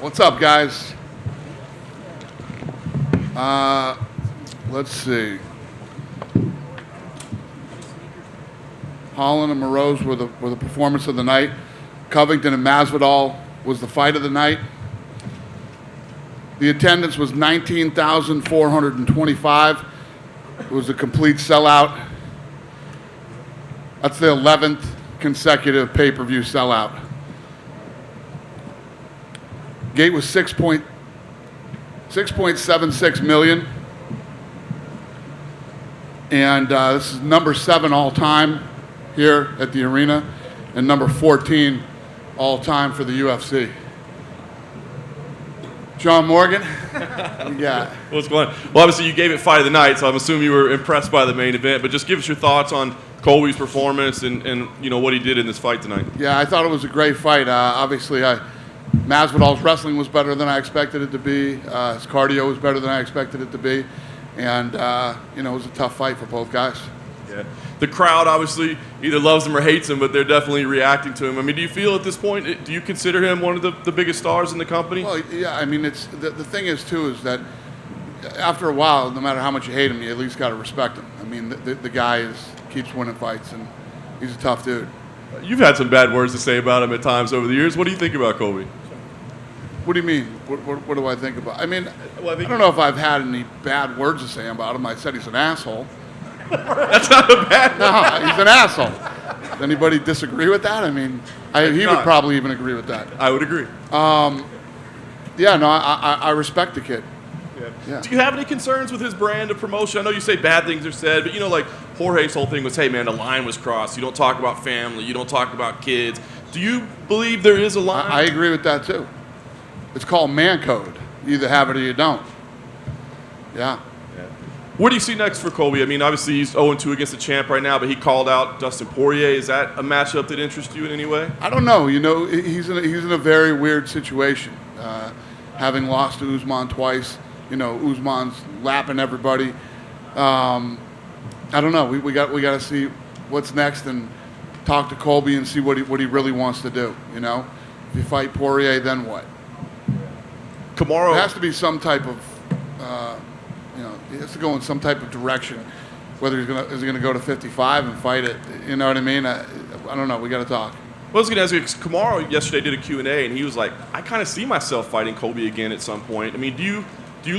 What's up, guys? Let's see. Holland and Moroz were the performance of the night. Covington and Masvidal was the fight of the night. The attendance was 19,425. It was a complete sellout. That's the 11th consecutive pay-per-view sellout. Gate was 6.76 million. And this is number 7 all-time here at the arena and number 14 all-time for the UFC. John Morgan? Yeah. What's going on? Well, obviously you gave it fight of the night, so I'm assuming you were impressed by the main event, but just give us your thoughts on Colby's performance and you know what he did in this fight tonight. Yeah, I thought it was a great fight. Obviously, Masvidal's wrestling was better than I expected it to be. His cardio was better than I expected it to be. And, it was a tough fight for both guys. Yeah. The crowd obviously either loves him or hates him, but they're definitely reacting to him. I mean, do you feel at this point, do you consider him one of the biggest stars in the company? Well, yeah, I mean, it's the thing is, too, is that after a while, no matter how much you hate him, you at least got to respect him. I mean, the guy keeps winning fights, and he's a tough dude. You've had some bad words to say about him at times over the years. What do you think about Colby? What do you mean? What do I think about? I mean, I don't know if I've had any bad words to say about him. I said he's an asshole. That's not a bad No, he's an asshole. Does anybody disagree with that? I mean, he would probably even agree with that. I would agree. I respect the kid. Yeah. Do you have any concerns with his brand of promotion? I know you say bad things are said, but like Jorge's whole thing was, hey man, the line was crossed. You don't talk about family. You don't talk about kids. Do you believe there is a line? I agree with that too. It's called man code. You either have it or you don't. Yeah. What do you see next for Colby? I mean, obviously he's 0-2 against the champ right now, but he called out Dustin Poirier. Is that a matchup that interests you in any way? I don't know. He's in a very weird situation. Having lost to Usman twice, Usman's lapping everybody. I don't know. We got to see what's next and talk to Colby and see what he really wants to do. If you fight Poirier, then what? Kamaru. There has to be some type of, he has to go in some type of direction. Whether is he gonna go to 55 and fight it? You know what I mean? I don't know. We got to talk. Well, I was going to ask you, Kamaru yesterday did a Q&A, and he was like, I kind of see myself fighting Colby again at some point. I mean, do you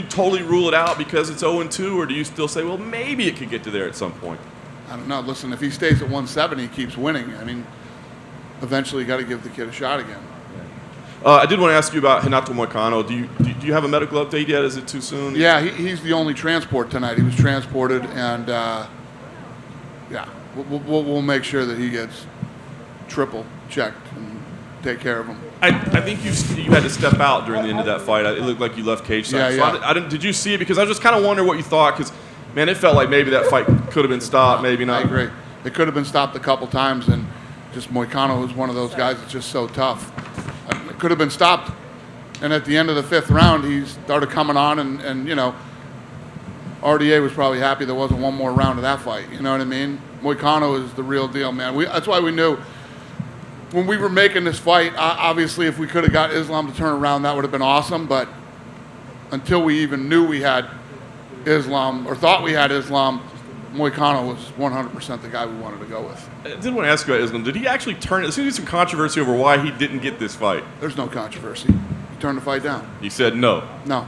totally rule it out because it's 0-2, or do you still say, well, maybe it could get to there at some point? I don't know. Listen, if he stays at 170, he keeps winning. I mean, eventually you got to give the kid a shot again. I did want to ask you about Renato Moicano. Do you have a medical update yet? Is it too soon? Yeah, he's the only transport tonight. He was transported, and we'll make sure that he gets triple checked and take care of him. I think you had to step out during the end of that fight. It looked like you left cage side. Yeah. Did you see it? Because I was just kind of wondering what you thought. Because man, it felt like maybe that fight could have been stopped, maybe not. I agree. It could have been stopped a couple times, and just Moicano is one of those guys that's just so tough. It could have been stopped, and at the end of the 5th round, he started coming on, and RDA was probably happy there wasn't one more round of that fight. You know what I mean? Moicano is the real deal, man. That's why we knew when we were making this fight, obviously if we could have got Islam to turn around, that would have been awesome, but until we even knew we had Islam, or thought we had Islam, Moicano was 100% the guy we wanted to go with. I did want to ask you about Islam. Did he actually turn it? There seems to be some controversy over why he didn't get this fight. There's no controversy. He turned the fight down. He said no. No.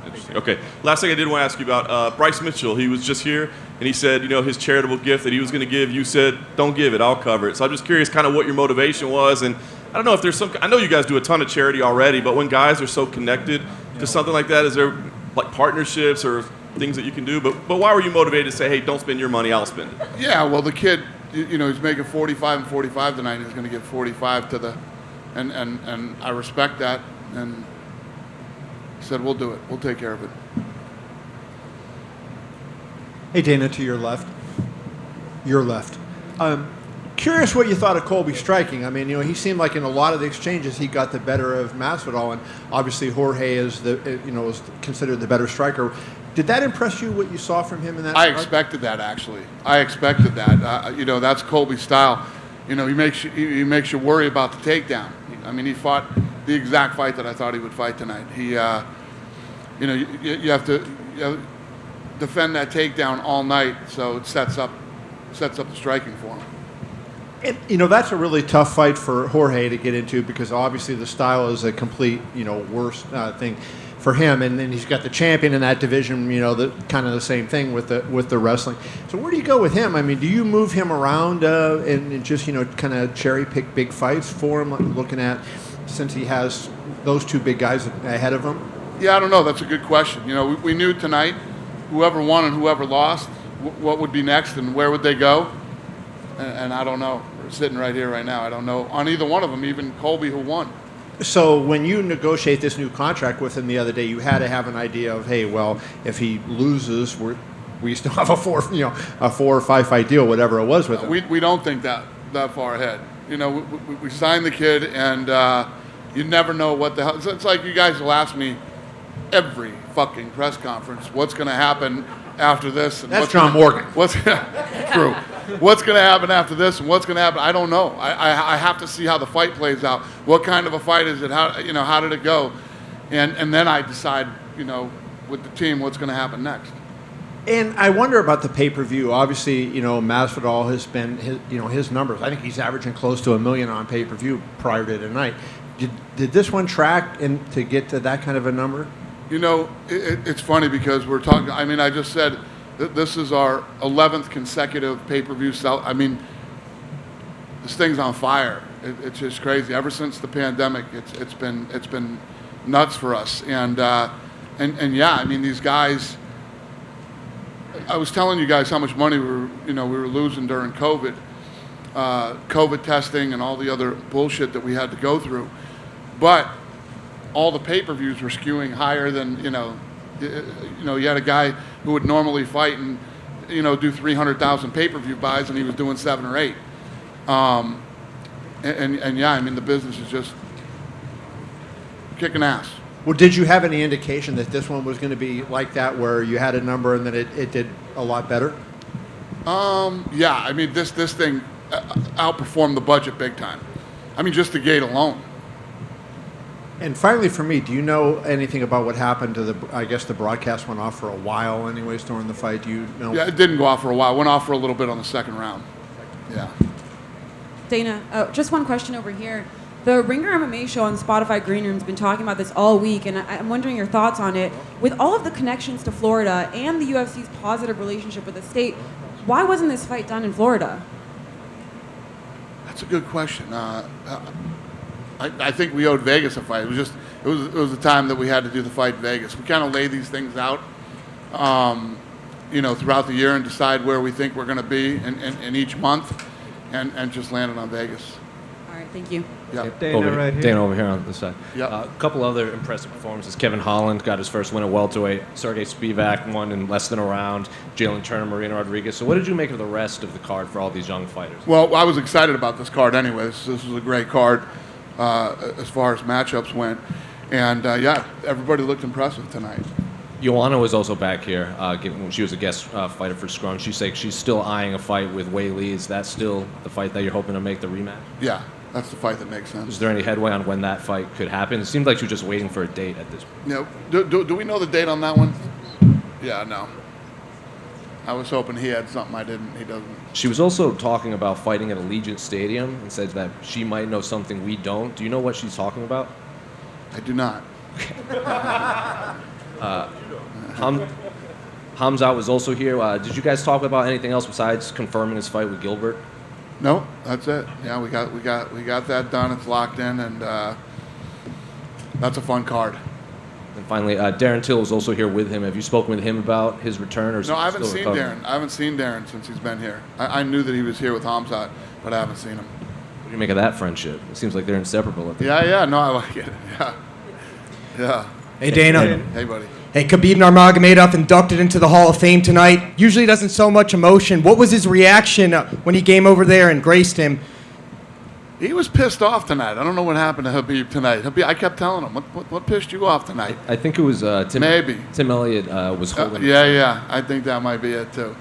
Interesting. Okay. Last thing I did want to ask you about, Bryce Mitchell. He was just here, and he said, his charitable gift that he was going to give, you said, don't give it, I'll cover it. So I'm just curious kind of what your motivation was, and I don't know if there's I know you guys do a ton of charity already, but when guys are so connected to something like that, is there like partnerships or things that you can do? But why were you motivated to say, hey, don't spend your money, I'll spend it? Yeah, well, the kid, he's making 45 and 45 tonight. He's going to give 45 to and I respect that. And he said, we'll do it. We'll take care of it. Hey, Dana, to your left. Your left. Curious what you thought of Colby striking. I mean, he seemed like in a lot of the exchanges he got the better of Masvidal, and obviously Jorge is is considered the better striker. Did that impress you, what you saw from him in that I fight? expected that, actually. I expected that. That's Colby's style. He makes you worry about the takedown. I mean, he fought the exact fight that I thought he would fight tonight. He, you have to defend that takedown all night, so it sets up the striking for him. And, that's a really tough fight for Jorge to get into because obviously the style is a complete, worse thing for him. And then he's got the champion in that division, the kind of the same thing with the wrestling. So where do you go with him? I mean, do you move him around and just, kind of cherry pick big fights for him, looking at since he has those two big guys ahead of him? Yeah, I don't know. That's a good question. We knew tonight whoever won and whoever lost, what would be next and where would they go. And I don't know. We're sitting right here right now. I don't know on either one of them, even Colby who won. So when you negotiate this new contract with him the other day, you had to have an idea of, hey, well, if he loses, we still have a 4 or 5 fight deal, whatever it was with him. We don't think that far ahead. We signed the kid, and you never know what the hell. It's like you guys will ask me every fucking press conference, what's going to happen after this? And that's John Morgan. True. What's going to happen after this and what's going to happen? I don't know. I have to see how the fight plays out. What kind of a fight is it? How did it go? And then I decide, with the team, what's going to happen next. And I wonder about the pay-per-view. Obviously, Masvidal has been his numbers. I think he's averaging close to $1 million on pay-per-view prior to tonight. Did this one track to get to that kind of a number? It's funny because we're talking. I mean, I just said this is our 11th consecutive pay-per-view sell. I mean, this thing's on fire. It's just crazy. Ever since the pandemic, it's been nuts for us. And yeah, I mean, these guys. I was telling you guys how much money we were losing during COVID, COVID testing, and all the other bullshit that we had to go through. But all the pay-per-views were skewing higher than you had a guy who would normally fight and do 300,000 pay-per-view buys, and he was doing 7 or 8. And yeah, I mean the business is just kicking ass. Well, did you have any indication that this one was going to be like that, where you had a number and then it did a lot better? Yeah, I mean this thing outperformed the budget big time. I mean just the gate alone. And finally, for me, do you know anything about what happened to I guess the broadcast went off for a while anyways during the fight. Do you know? Yeah, it didn't go off for a while. It went off for a little bit on the second round. Yeah. Dana, just one question over here. The Ringer MMA show on Spotify Green Room's been talking about this all week, and I'm wondering your thoughts on it. With all of the connections to Florida and the UFC's positive relationship with the state, why wasn't this fight done in Florida? That's a good question. I think we owed Vegas a fight. It was the time that we had to do the fight in Vegas. We kind of lay these things out, throughout the year and decide where we think we're going to be in each month, and just landed on Vegas. All right, thank you. Yeah. Dana over here on this side. Yep. A couple other impressive performances. Kevin Holland got his first win at welterweight. Sergey Spivak won in less than a round. Jalen Turner, Marina Rodriguez. So what did you make of the rest of the card for all these young fighters? Well, I was excited about this card anyway. This was a great card as far as matchups went. And, yeah, everybody looked impressive tonight. Joanna was also back here. She was a guest fighter for Scrum. She said she's still eyeing a fight with Wei Lee. Is that still the fight that you're hoping to make the rematch? Yeah, that's the fight that makes sense. Is there any headway on when that fight could happen? It seemed like she was just waiting for a date at this point. Do we know the date on that one? Yeah, no. I was hoping he had something I didn't. He doesn't. She was also talking about fighting at Allegiant Stadium and said that she might know something we don't. Do you know what she's talking about? I do not. Hamzat was also here. Did you guys talk about anything else besides confirming his fight with Gilbert? No, that's it. Yeah, we got that done. It's locked in, and that's a fun card. And finally, Darren Till was also here with him. Have you spoken with him about his return? Or no, I haven't seen Darren. I haven't seen Darren since he's been here. I knew that he was here with Hamzat, but I haven't seen him. What do you make of that friendship? It seems like they're inseparable. Yeah. No, I like it. Yeah. Hey, Dana. Hey, buddy. Hey, Khabib Nurmagomedov inducted into the Hall of Fame tonight. Usually doesn't show much emotion. What was his reaction when he came over there and graced him? He was pissed off tonight. I don't know what happened to Khabib tonight. I kept telling him, what pissed you off tonight? I think it was Tim. Maybe. Tim Elliott was holding. Yeah. I think that might be it, too.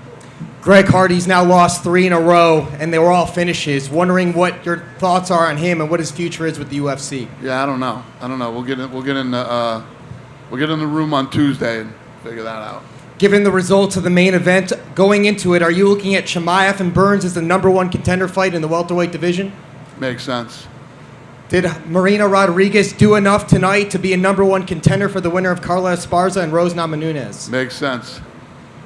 Greg Hardy's now lost 3 in a row, and they were all finishes. Wondering what your thoughts are on him and what his future is with the UFC. Yeah, I don't know. We'll get in the room on Tuesday and figure that out. Given the results of the main event, going into it, are you looking at Chimaev and Burns as the number 1 contender fight in the welterweight division? Makes sense. Did Marina Rodriguez do enough tonight to be a number 1 contender for the winner of Carla Esparza and Rose Namajunas? Makes sense.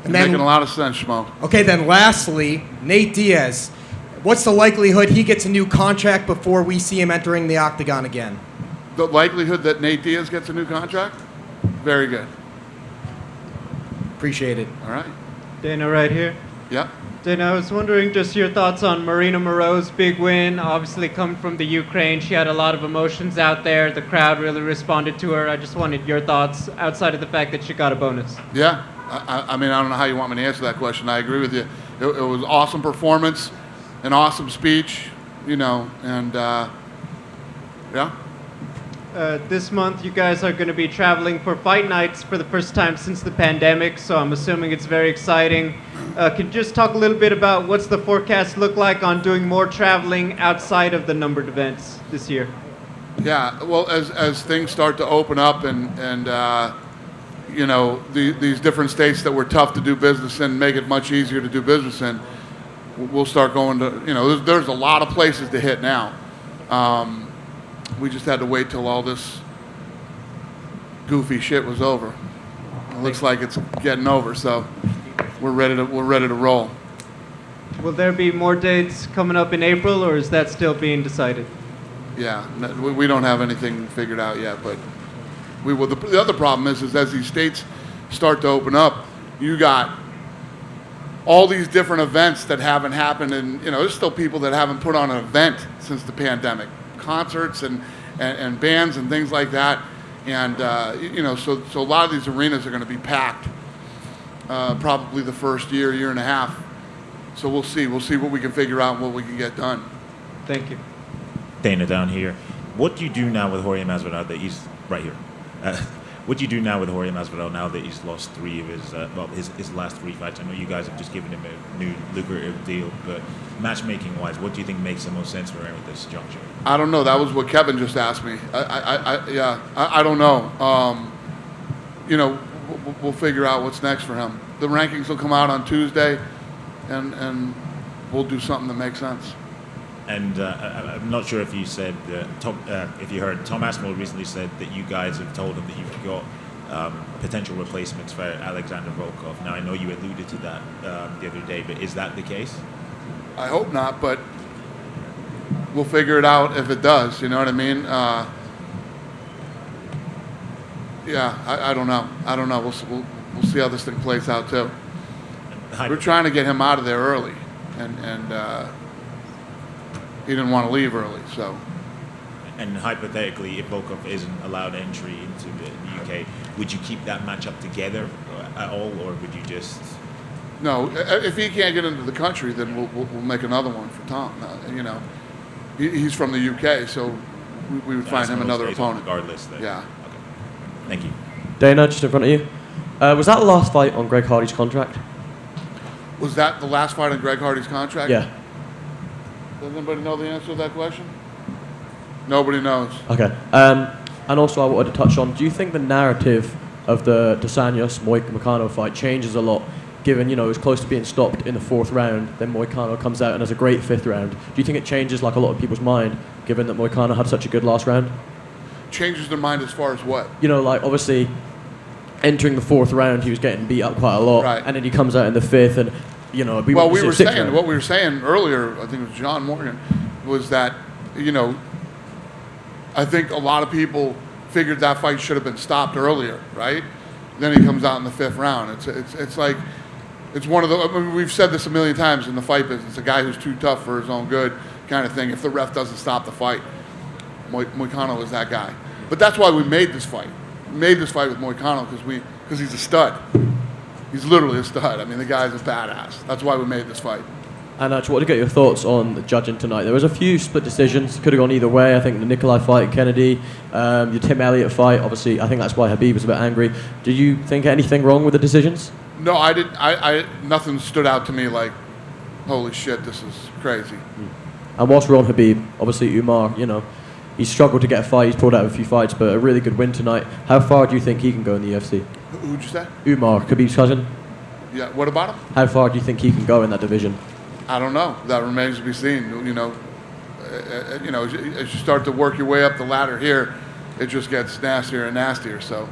And You're then- making a lot of sense, Schmo. Okay, then lastly, Nate Diaz. What's the likelihood he gets a new contract before we see him entering the octagon again? The likelihood that Nate Diaz gets a new contract? Very good. Appreciate it. All right. Dana right here. Yep. Dana, I was wondering just your thoughts on Marina Moreau's big win. Obviously coming from the Ukraine, she had a lot of emotions out there. The crowd really responded to her. I just wanted your thoughts outside of the fact that she got a bonus. Yeah. I mean, I don't know how you want me to answer that question. I agree with you. It was an awesome performance, an awesome speech, and yeah. This month you guys are going to be traveling for fight nights for the first time since the pandemic, so I'm assuming it's very exciting. Can you just talk a little bit about what's the forecast look like on doing more traveling outside of the numbered events this year? Yeah, well, as things start to open up and these different states that were tough to do business in make it much easier to do business in, we'll start going to, there's a lot of places to hit now. We just had to wait till all this goofy shit was over. It looks like it's getting over, so we're ready to roll. Will there be more dates coming up in April, or is that still being decided? Yeah, we don't have anything figured out yet, but we will. The other problem is as these states start to open up, you got all these different events that haven't happened, and there's still people that haven't put on an event since the pandemic, concerts and bands and things like that, and so a lot of these arenas are going to be packed, probably the first year and a half. So we'll see what we can figure out and what we can get done. Thank you. Dana down here. What do you do now with Jorge Masvidal that he's right here? What do you do now with Jorge Masvidal now that he's lost 3 of his last 3 fights? I know you guys have just given him a new lucrative deal, but matchmaking-wise, what do you think makes the most sense for him at this juncture? I don't know. That was what Kevin just asked me. I don't know. We'll figure out what's next for him. The rankings will come out on Tuesday, and we'll do something that makes sense. And I'm not sure if you said, if you heard, Tom Aspinall recently said that you guys have told him that you've got potential replacements for Alexander Volkov. Now, I know you alluded to that the other day, but is that the case? I hope not, but we'll figure it out if it does. You know what I mean? I don't know. We'll see how this thing plays out too. We're trying to get him out of there early, and he didn't want to leave early, so. And hypothetically, if Volkov isn't allowed entry into the UK, would you keep that matchup together at all, or would you just? No, if he can't get into the country, then we'll make another one for Tom. He's from the UK, so we would find him another opponent. Regardless, then. Yeah. Okay. Thank you. Dana, just in front of you. Was that the last fight on Greg Hardy's contract? Was that the last fight on Greg Hardy's contract? Yeah. Does anybody know the answer to that question? Nobody knows. Okay. And also, I wanted to touch on, do you think the narrative of the Dos Anjos Moicano fight changes a lot, given, it was close to being stopped in the 4th round, then Moicano comes out and has a great 5th round. Do you think it changes, like, a lot of people's mind, given that Moicano had such a good last round? Changes their mind as far as what? Obviously, entering the 4th round, he was getting beat up quite a lot. Right. And then he comes out in the 5th and, what we were saying earlier, I think it was John Morgan, was that, I think a lot of people figured that fight should have been stopped earlier, right? Then he comes out in the 5th round. It's like, it's one of the, we've said this a million times in the fight business, a guy who's too tough for his own good kind of thing. If the ref doesn't stop the fight, Moicano is that guy. But that's why we made this fight. We made this fight with Moicano because he's a stud. He's literally a stud. I mean, the guy's a badass. That's why we made this fight. And I just wanted to get your thoughts on the judging tonight. There was a few split decisions. Could have gone either way. I think the Nikolai fight, Kennedy, the Tim Elliott fight. Obviously, I think that's why Habib was a bit angry. Did you think anything wrong with the decisions? No, I didn't. Nothing stood out to me like, holy shit, this is crazy. And whilst we're on Habib, obviously Umar, he struggled to get a fight. He's pulled out of a few fights, but a really good win tonight. How far do you think he can go in the UFC? Who'd you say? Umar, Khabib's cousin. Yeah. What about him? How far do you think he can go in that division? I don't know. That remains to be seen. As you start to work your way up the ladder here, it just gets nastier and nastier. So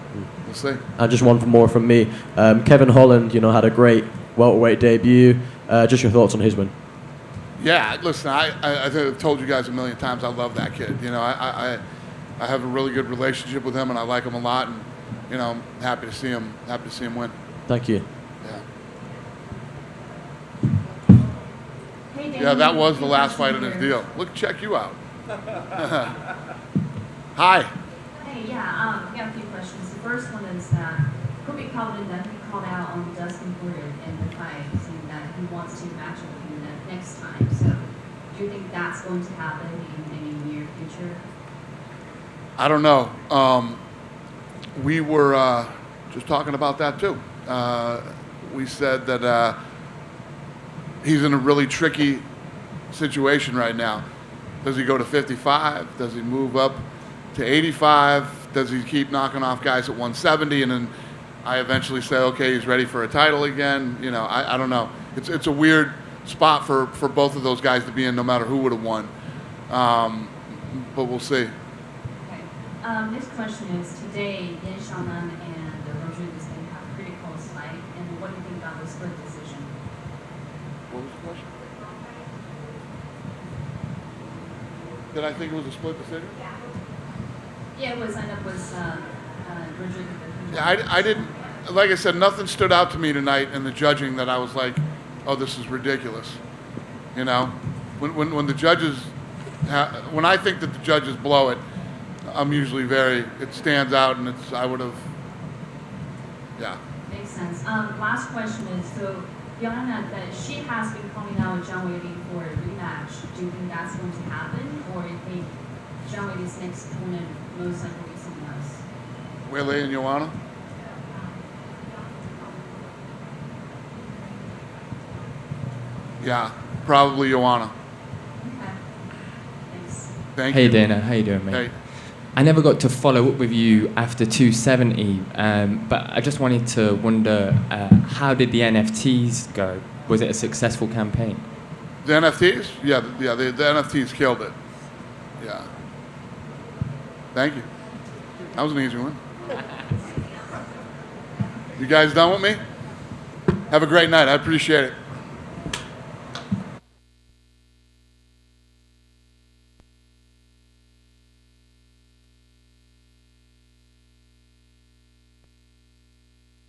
we'll see. And just one more from me. Kevin Holland, had a great welterweight debut. Just your thoughts on his win. Yeah, listen, I think I've told you guys a million times I love that kid. I have a really good relationship with him, and I like him a lot, and I'm happy to see him win. Thank you. Yeah. Yeah, that was the last fight in his deal. Look, check you out. Hi. Hey, yeah, we got a few questions. The first one is that Colby Covington definitely called out on Dustin Poirier in the fight, saying that he wants to match up with him next time. So, do you think that's going to happen in the near future? I don't know. We were just talking about that too. We said that he's in a really tricky situation right now. Does he go to 55? Does he move up to 85? Does he keep knocking off guys at 170? And then I eventually say, okay, he's ready for a title again. I don't know. It's a weird spot for both of those guys to be in, no matter who would have won. But we'll see. Okay. Next question is, today, Yan Xiaonan and Rodriguez, they have a pretty close fight. And what do you think about the split decision? What was the question? Did I think it was a split decision? Yeah, it was. And it was Rodriguez. Yeah, I didn't. Like I said, nothing stood out to me tonight in the judging that I was like, oh, this is ridiculous. When the judges, when I think that the judges blow it, I'm usually it stands out, and I would have, yeah. Makes sense. Last question is, so Joanna, that she has been calling out John Whaley for a rematch. Do you think that's going to happen, or do you think John Whaley's next opponent most likely will be someone else? Whaley and Joanna? Yeah, probably Joanna. Okay. Thanks. Thank Hey you. Dana, how you doing, mate? Hey. I never got to follow up with you after 270, but I just wanted to wonder, how did the NFTs go? Was it a successful campaign? The NFTs? Yeah, the NFTs killed it. Yeah. Thank you. That was an easy one. You guys done with me? Have a great night. I appreciate it.